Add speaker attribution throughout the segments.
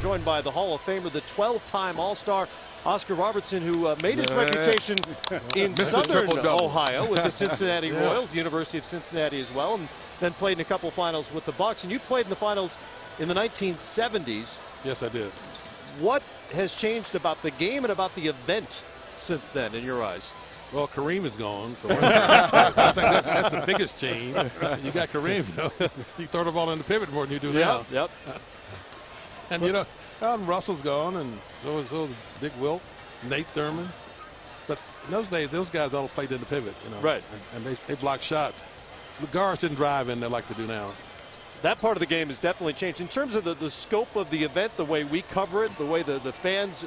Speaker 1: joined by the Hall of Famer, the 12-time All-Star, Oscar Robertson, who made his reputation in Southern Ohio with the Cincinnati Royals, the University of Cincinnati as well, and then played in a couple of finals with the Bucks. And you played in the finals in the 1970s.
Speaker 2: Yes, I did.
Speaker 1: What has changed about the game and about the event since then, in your eyes?
Speaker 2: Well, Kareem is gone. So I think that's the biggest change. You got Kareem. You throw the ball in the pivot more than you do now.
Speaker 1: Yep.
Speaker 2: And, you know, Russell's gone, and so is Dick Wilt, Nate Thurman. But in those days, those guys all played in the pivot, you know.
Speaker 1: Right.
Speaker 2: And they blocked shots. The guards didn't drive in there like they do now.
Speaker 1: That part of the game has definitely changed. In terms of the scope of the event, the way we cover it, the way the fans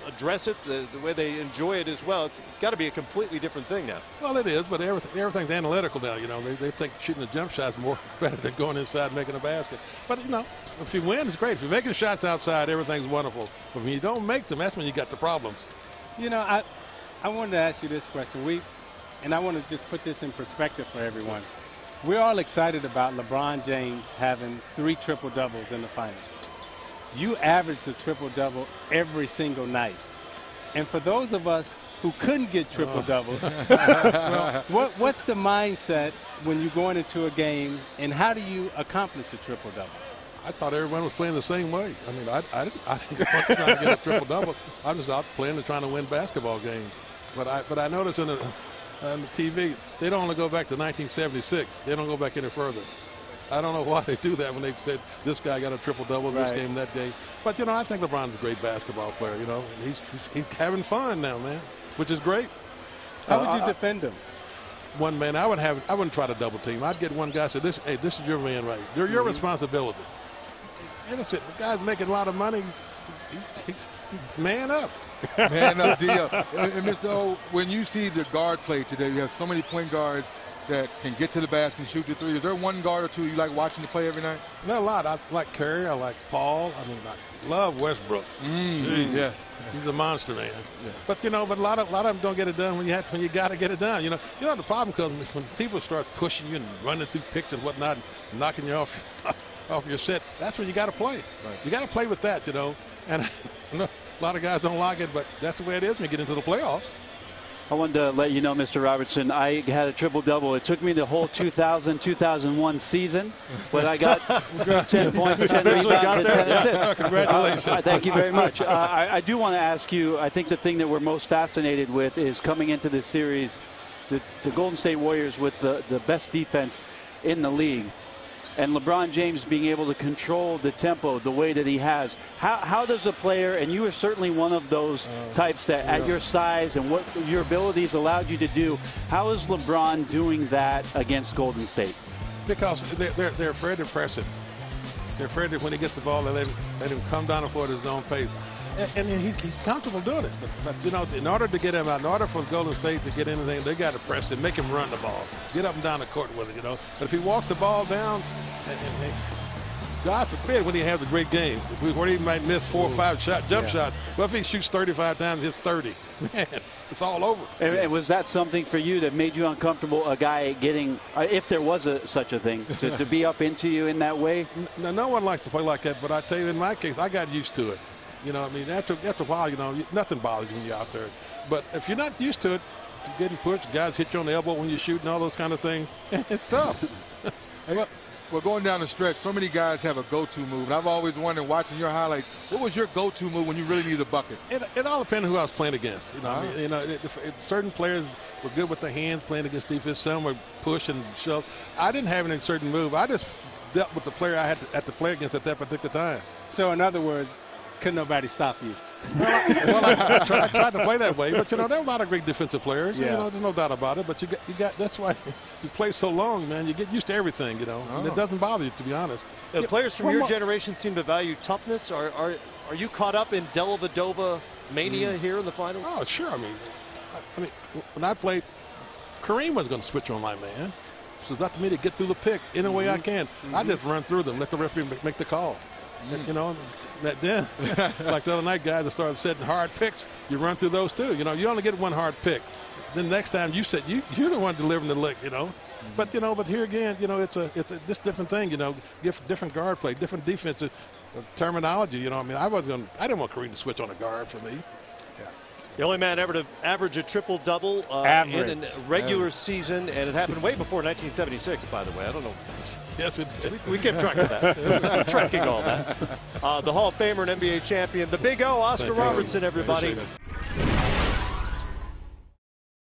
Speaker 1: address it, the way they enjoy it as well, it's got to be a completely different thing now.
Speaker 2: Well, it is, but everything's analytical now. You know, they think shooting a jump shot's more better than going inside and making a basket. But, you know, if you win, it's great. If you're making shots outside, everything's wonderful. But when you don't make them, that's when you got the problems.
Speaker 3: You know, I wanted to ask you this question. And I want to just put this in perspective for everyone. We're all excited about LeBron James having 3 triple-doubles in the finals. You averaged a triple-double every single night. And for those of us who couldn't get triple-doubles, what's the mindset when you're going into a game, and how do you accomplish a triple-double?
Speaker 2: I thought everyone was playing the same way. I mean, I didn't want to try to get a triple-double. I was out playing and trying to win basketball games. But I noticed on the TV, they don't only go back to 1976. They don't go back any further. I don't know why they do that when they said this guy got a triple-double in this game that day. But, you know, I think LeBron's a great basketball player, you know. He's having fun now, man, which is great.
Speaker 3: How would you defend him?
Speaker 2: One man, I wouldn't try to double team. I'd get one guy say, hey, this is your man right. They're your responsibility. And that's it. The guy's making a lot of money. He's man up.
Speaker 4: Man up deal. And Mr. O, when you see the guard play today, you have so many point guards that can get to the basket and shoot the three. Is there one guard or two you like watching the play every night?
Speaker 2: There are a lot. I like Curry. I like Paul. I mean, I love Westbrook.
Speaker 4: Yes.
Speaker 2: He's a monster, man. Yeah. But, you know, a lot of them don't get it done when you got to get it done. You know the problem comes when people start pushing you and running through picks and whatnot, and knocking you off your set. That's when you got to play. Right. You got to play with that, you know. And you know, a lot of guys don't like it, but that's the way it is when you get into the playoffs.
Speaker 5: I wanted to let you know, Mr. Robertson, I had a triple-double. It took me the whole 2000-2001 season, but I got 10 points, 10 rebounds, and 10 assists.
Speaker 2: Congratulations.
Speaker 5: Thank you very much. I do want to ask you, I think the thing that we're most fascinated with is coming into this series, the Golden State Warriors with the best defense in the league. And LeBron James being able to control the tempo the way that he has. How does a player, and you are certainly one of those types that at your size and what your abilities allowed you to do, how is LeBron doing that against Golden State?
Speaker 2: Because they're afraid to press it. They're afraid that when he gets the ball, they let him come down the floor at his own pace. And he's comfortable doing it. But, you know, in order to get him out, in order for Golden State to get anything, they got to press it, make him run the ball, get up and down the court with it, you know. But if he walks the ball down, and God forbid when he has a great game, where he might miss 4 or 5 jump shots, but if he shoots 35 times, hits 30, man, it's all over.
Speaker 5: And was that something for you that made you uncomfortable, a guy getting, if there was such a thing, to be up into you in that way?
Speaker 2: No one likes to play like that, but I tell you, in my case, I got used to it. You know, I mean, after a while, you know, nothing bothers you when you're out there. But if you're not used to it, getting pushed, guys hit you on the elbow when you shoot and all those kind of things, it's tough.
Speaker 4: Well, going down the stretch, so many guys have a go-to move. And I've always wondered, watching your highlights, what was your go-to move when you really need a bucket?
Speaker 2: It all depends on who I was playing against. You know, certain players were good with their hands playing against defense. Some were push and shove. I didn't have any certain move. I just dealt with the player I had to play against at that particular time.
Speaker 3: So, in other words, couldn't nobody stop you?
Speaker 2: I tried to play that way, but you know there are a lot of great defensive players. Yeah. You know, there's no doubt about it. But you got that's why you play so long, man. You get used to everything, you know. And it doesn't bother you, to be honest.
Speaker 1: Players from your generation seem to value toughness. Are you caught up in Dellavedova mania here in the finals?
Speaker 2: Oh, sure. I mean, when I played, Kareem was going to switch on my man. So it's up to me to get through the pick any way I can. I just run through them, let the referee make the call. You know, then, like the other night, guys that started setting hard picks, you run through those too. You know, you only get one hard pick. then next time you said you're the one delivering the lick, you know. But but here again, it's a this different thing, different guard play, different defensive terminology. I mean, I didn't want Kareem to switch on a guard for me.
Speaker 1: The only man ever to average a triple-double in a regular season, and it happened way before 1976, by the way. I don't know.
Speaker 2: Yes, it did.
Speaker 1: We kept track of that. We're tracking all that. The Hall of Famer and NBA champion, the Big O, Oscar Robertson, everybody.